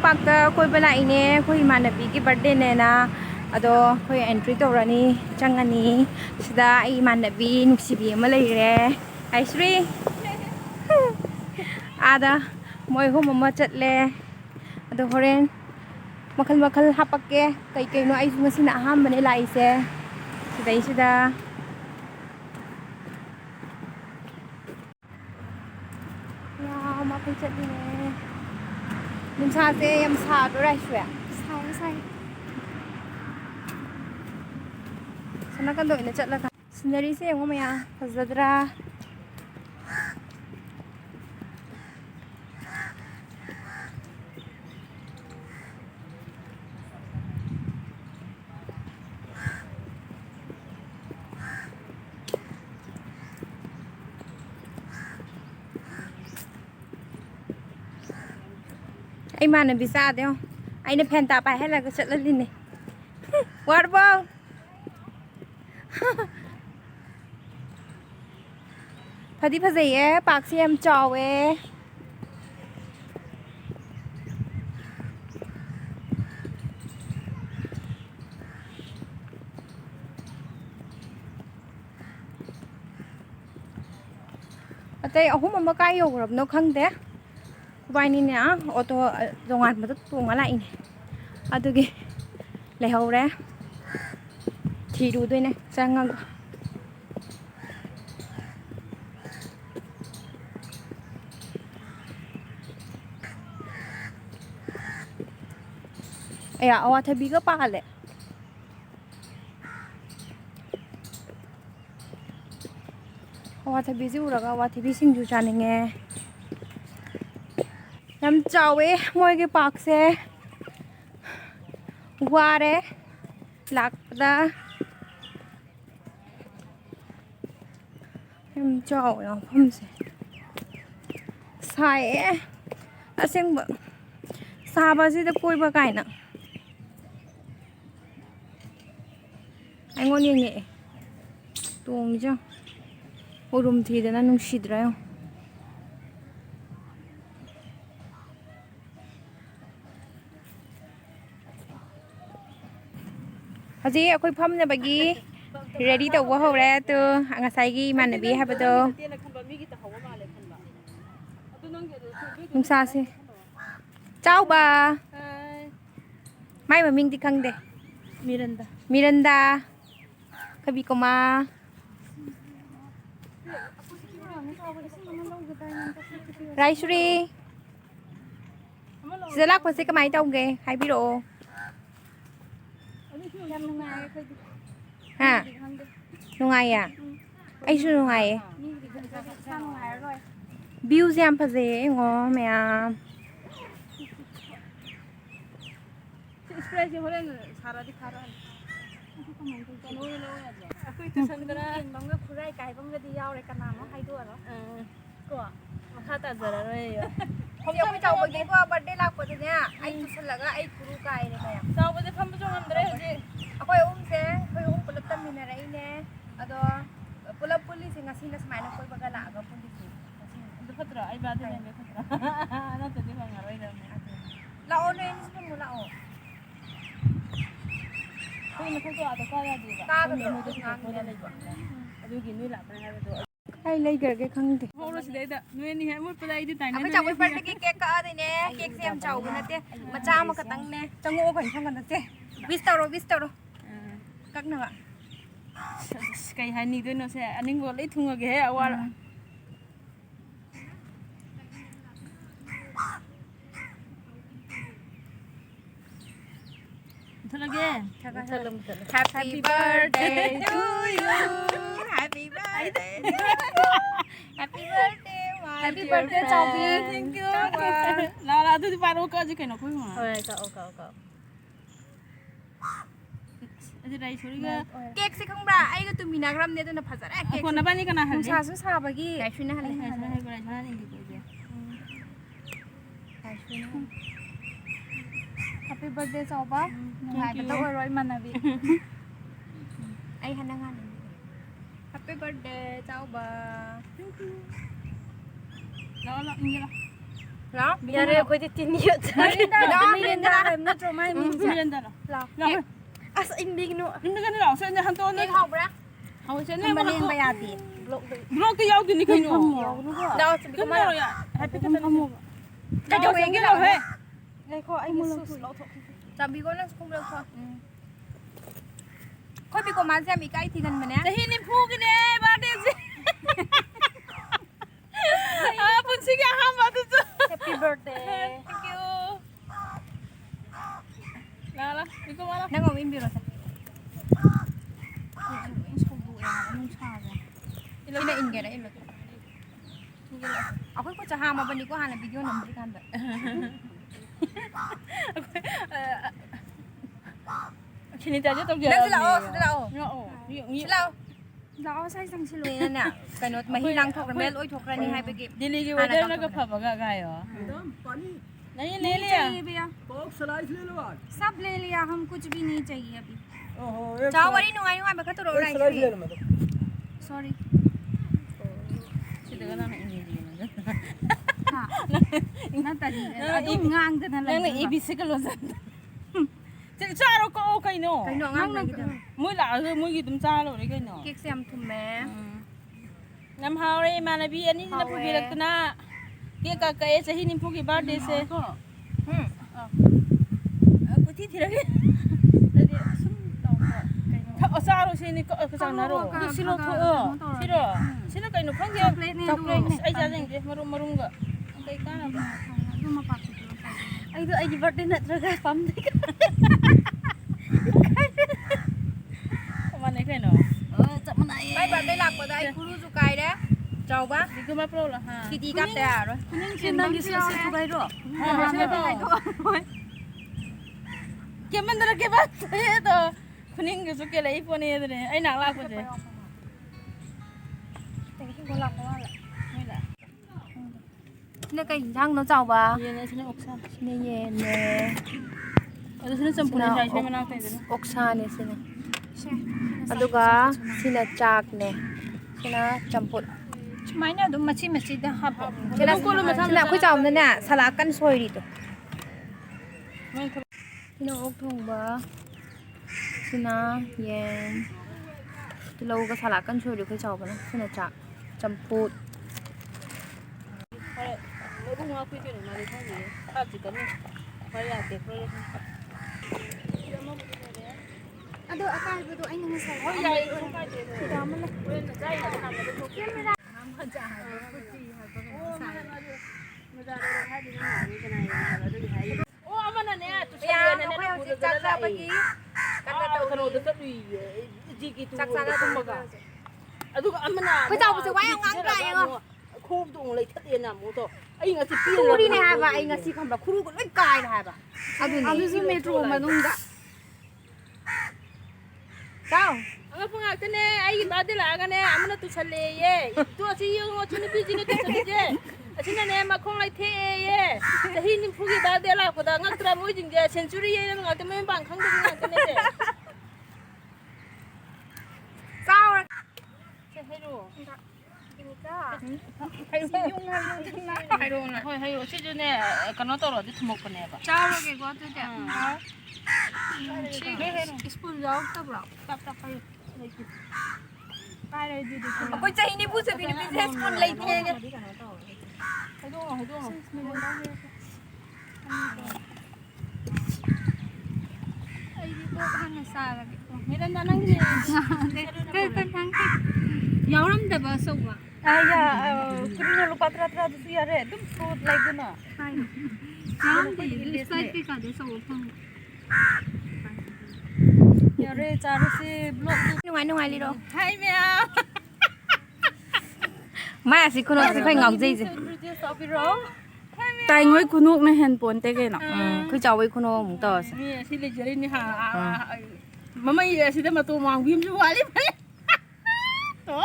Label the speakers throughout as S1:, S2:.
S1: Park कोई लाइने कोई इमानबी की बर्थडे नेना अदो कोई एंट्री तौरनी चंगनी सिदा इमानबी नुक्सिबी अमा लेरे आइश्री आदा मोय हुम अमा चटले अदो होरेन मखल मखल हापके कई कईनो आई मसिना अहामने लाइसे सिदा या मखल चटने नुंसासे यम सादोरा इश्वे साई सना कंदो इने चटलका सिनरी से यंगो मया फजदरा ai mà này bị sao đấy không anh nó phen tạ bài hay là cái trận lên này quạt bao phải đi phải gì ấy bác sĩ em trò ấy ở đây ông không mà cái yêu rồi nó không thế vai ni nè ô tô dòng ngàn mà rất tuồng lại này à tôi kì lấy hầu đấy thì đủ tôi này sang ngang ấy à ô thay bị cái pa lệ ô thay bị ziu rồi ô thay bị sinh du chan nghe हम चावे मोय के park से वारे लागदा हम चावे हम से साए असेंग साबा से तो कोई बकाय ना आइंगोन येंगे तोंग जा ओरुम थी देना नुंसिद्रा यो हजी अखोई फमनबगी रेडी तौबा हौरे तो ngसाइगी मानबी हाबदो नुंसासे चाउबा माइ ममिंगदि खंगदे मिरंदा कबी कोमा राइसुरी सिदा लाखपसे कमाय तौगे हाइबिरो ha nungai à ai su nungai view jam phaje ngo mya spray je horen sara di khara akoi tu sandra bangga khurai kai bangga di yaw re kana no hai du ro ko makha ta jara roi không có chào bagi ko birthday lak pa ne ai tu salaga ai kuru kai ne kaya chào bagi pham jo ngamdre hoje akoi se akoi pulap tam mina rai ne ado pulap police ngasi na smai na koi baga la ga police adu khatra ai ba de ne khatra na to de bang roi da la o ne ni mu la o koi na koi to ado ka ya di ba ta ga mo de ngang ne lai ba adu gi nui la ta ha do ai lấy cái khăn thì vô rồi đấy đó nuôi ni hay một cái đây đi tài này cháu phải cái cake cả đây nè cake xem cháu cái này mà cha mà cái tăng nè cho ngô khoảnh không cần thế vít tàu rồi các nào ạ cái hai ni tôi nó sẽ anh ấy vừa lấy thùng ở cái qua rồi thật là ghê happy birthday to you Happy birthday. Happy birthday. Happy birthday cháu Bi. Thank you. Là tôi đi vào ô cơ chứ cái nó cuối mà. Rồi cậu. Ở đây xuống đi. Cake sẽ không ra. Ai cái tụi mình làm nên tôi nó phát ra cake. Còn nó bao nhiêu cái nào hả? Sao số sao vậy cái? Cái suy nó hay. Cái này đi cái. Cái suy nó. Happy birthday cháu Ba. Ngày bắt đầu rồi mà nè Bi. Ai hắn đang ăn. Happy birthday cháu Ba. Thank you. Đó là như แล้ว
S2: 야래 거기 띠니였잖아.
S1: 미린다 나 좀 많이
S3: 미린다
S1: 라
S2: 아서 인빅노.
S3: 근데 나서 이제 한 돈은
S1: นี่ของบ่ละ
S3: 하고 전에
S1: มันเลี้ยงไปยาติ
S3: 그렇게 야우더니 그냥
S1: ดาวสิก็มา
S3: 끝나로야 햇빛 같은
S1: จะจะเองก็แล้วเฮ้
S2: 내가 아이 몰라.
S1: จำบีก็นั่งคุมเรื่องค่อยบีก็มาเสียมีใกล้ทีกันมาเนี่ย
S3: 자희님 포기네 말이지 아 분식이 한 받았죠
S2: 해피 birthday.
S3: 땡큐 나라 이거 봐라
S1: นั่งเอาอินบิโรสอินน่ะอินแกได้อินเลยเอาค่อยก็จะหามาวันนี้ก็หาในวิดีโอหนึ่งบริการแบบ
S3: 진짜 아주 또
S1: นั่นสิเราสิเรา
S3: 이
S1: สิเราเราใส่สังชิลุยนั่นเนี่ยกันโนดมาที่ลังทกกันแม่ลอยทกกันนี่ให้ไปเก็บ
S3: 딜리기 왜들나가 파바가 가요 नहीं ले लिया
S1: सब ले लिया हम कुछ भी नहीं चाहिए अभी
S4: ओहो
S1: जाओ वरी नुआई नुआई बखत रो रहा
S4: स्लाइस ले लो मैं तो
S1: सॉरी
S3: सिद्ध가 나는 इंग्लिश
S1: हाँ ना ताजी अदु ngang tan la
S3: 나는 ABC 글로서 चारो को कइनो
S1: कइनो ngang na gitu
S3: मुई ला मुई गिदम चालो रे कइनो
S1: केक से हम थुम में
S3: नम हावरे मानबी अनि न पुगिरकना के का का सही नि पुगी बर्थडे से कुती थिरगे चारो से नि का चानारो सिरो थो सिरो सिरो कइनो खंगे चॉकलेट ai जाजें जे मरुम मरुम ग कइ काना बा
S1: du ma pak
S2: 아이도 아이 birthday 나트라가 밤 되가.
S3: माने कइनो
S1: bai bar dai lak ba dai kuru ju kai da chau ba
S3: दिगो मा प्रो ला हां
S1: ki ti kap da rồi
S2: 신나게 슬슬 가이로.
S3: के मंदर के बात है तो खुनिंग के सुके लाई फोन ये रे ai nak la ko je
S1: แต่ที่คนหลักเพราะว่าอะไร
S3: ไม่ละ
S1: เนี่ยก็ช่างเนาะเจ้าบ่
S3: ये ने सने ओक्सा
S1: เนี่ยเย็นเลย
S3: और सने संपूर्ण जाय छे मना ते दे
S1: oksa ne sine aduga sina chak ne sina champut
S2: ทำไมเนี่ยดูมาชิมาชิได้ฮับ
S1: sina sina ku chau ne ne sala kan soi ri to
S3: मैं
S1: sina ok thong ba sina yen tilo ga sala kan soi ri ku chau ba na sina chak champut
S3: मैं बुआ कुछ के ना रे खाने आप जी करने भाई आके pro
S1: ado akai ba do ai ne sa
S3: और यार ये का दे दो दाम ले वे ना जाय ना ना तो के मेरा नाम जा है कुछ ही है मजा रे है दिन नहीं बनाए तो दिखाई ओ अमन ने तू से ने ने तू जा जा बगीกันไปตัวโดดตุยจีกีตูตุมกะअदुगा अमना
S1: ku chau ba se wai ang ang dai ngo
S3: คูบตรงเลยทัดเรียนน่ะหมูตัวไอ้งาสิปีน
S1: kuru ni ha ba ai nga si kham ba kuru ko loi kai na ha ba adu ni
S2: 아주 메트로 마동다.
S1: sao
S3: ang panga tane ai bade la ga ne amna tu chale ye tu asi yung o chini bi jini tu chale je asina ne ma khong lai the ye sahi nim phugi bade la ko da ngak tra mo jing je century ye na ngak te me bang khang de ngak te ne je
S1: sao
S3: che hai ro
S1: hay dung hay dung na
S3: hoi hai ro chi je ne kana to ro de thmok ko ne ba
S1: sao rồi cái quá tôi đẹp
S2: 스푼 줘. 따브라.
S3: tap tap hai
S2: 빨리 주디.
S1: có chạy đi bút sẽ bị business phone lấy thế nhá
S3: hai do
S2: ai đi cô 하나 싸라.
S3: me dan nang ni
S2: cái thằng 여름 때 봤어 봐.
S3: aya kurina lupa tra tu ya re dum fruit like na
S2: 여름 때 리사이클 가서 오픈.
S3: ya re charu si blog
S1: ngoài đi đâu
S3: hai meow
S1: mai sẽ con nó sẽ phải ngọc gì gì
S2: tại ngồi cô nục này handphone té cái nào.
S1: cứ cháu với con nó muốn tờ
S3: ni si le jeri ni ha mama ya si ma tu mang bim ju wali pale to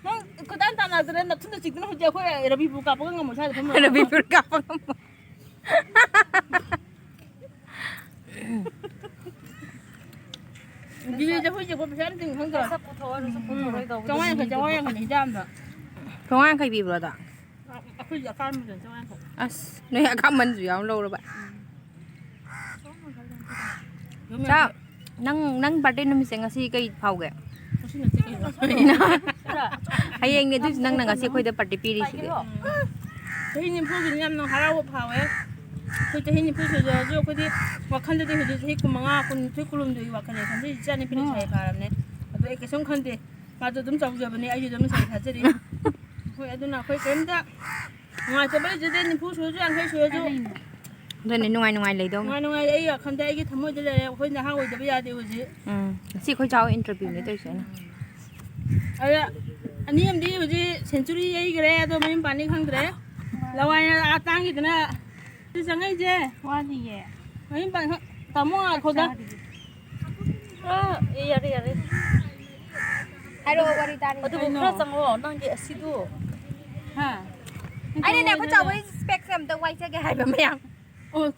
S3: nang ko dan ta na zre na tun de sikna hujja ko rabi bu ka pa ngam sa de
S1: rồi bị phượt cặp
S3: gili je hujja ko phan ting hang ga trong ai ka ni jam da
S1: không ăn khai bị rồi đó
S3: 아그 약간 좀 좋아해.
S2: 아스 너 약간 먼저 양로로 봐. 자, nang birthday namin sa ngasi kay pauge. Hayeng ni dus nang ngasi koy da party piri sige.
S3: 저희님 포기 냠는 하라고 파we. 그 저희님 포기죠. 그디 와칸데도 해도 했고 망아 군 댓글음도 와칸에 근데 이제는 필이 잘 바람네. 또 이렇게 성칸데 맞아 좀 잡으려면 아주 좀 잘 가지리. 거기 애들나 거기 겜다. 아 저번에 저대님 포기죠. 안 해줘요.
S2: Rồi này nuôi lấy đâu?
S3: ngoài ngoài ấy à, không thấy cái thằng mới đây là hồi nào hồi bây giờ điều gì?
S2: Chị khôi cháu interview này tôi sẽ
S3: à, anh em đi gì century ấy cái đấy, tôi mình bán đi không đấy, lâu anh à tăng cái này, thì sao ngay chứ?
S1: Hoa gì vậy?
S3: Mình bán tao mua à, không đó?
S1: Iya iya. Hello, what is that?
S3: Tôi muốn khát sang rồi, đang gì xí đu, ha?
S1: Anh này có cháu với spec xem tôi quay cho cái hai bên miệng.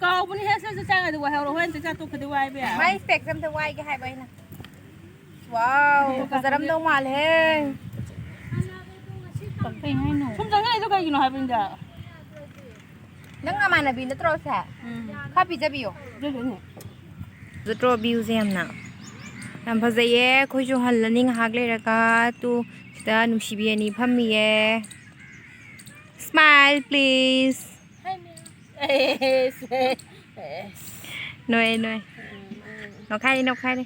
S3: Kau pun hết sao trang này được vào rồi, hiện tại tôi phải đi vào bây giờ.
S1: Mấy spec xem tôi quay cái hai bên này. Wow, cái giờ đâu mà lên.
S2: Pagpay hay no.
S3: Không chẳng ngay tôi cái gì nó hai bên giờ.
S1: Nang nga na bin na tro sa. Kapi jabiyo.
S3: Được rồi.
S2: Rồi draw view xem nào. Làm phật dậy khôi chú hẳn là ninh hạc lê ra cả tu ta nụ xì bìa ní phăm mì Smile please. Nuôi nuôi. Nó khai đi, nó khai đi.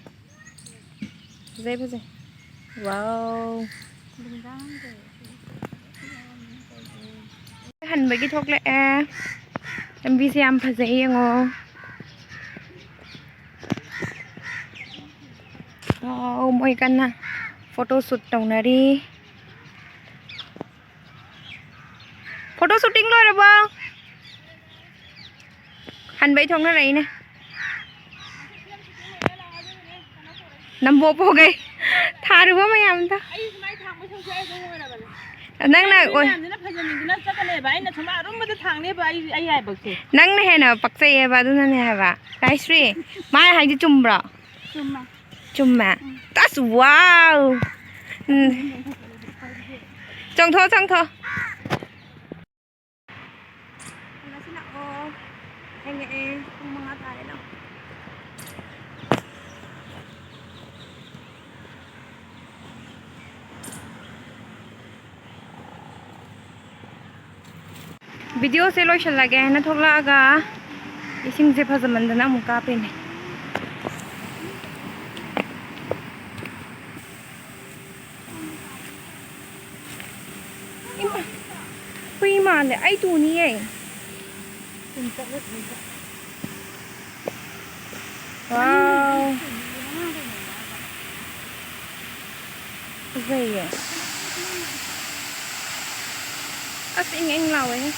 S2: Dây bao giờ. Wow. Hẳn với cái thuốc lệ. Em vi xem phật dậy ngô. Mọi căn nè. Photo shoot trong này đi. Photo shooting luôn rồi bao. Hẳn với trong nó này nè. Nằm bộ bộ cái. Thả được không mày làm ta? Nang na oi. Nang na hai na paksai ba dun na hai ba. Kai Sri. Mai hai ji chumbra. Chumma. That's wow. Trong thô trong thô. Video से लो चला गया है ना थोड़ा आगा इसिंग से फजमंद ना मुका पे ने Phi mà lại ai tù ni ấy wow vậy à xin anh lào ấy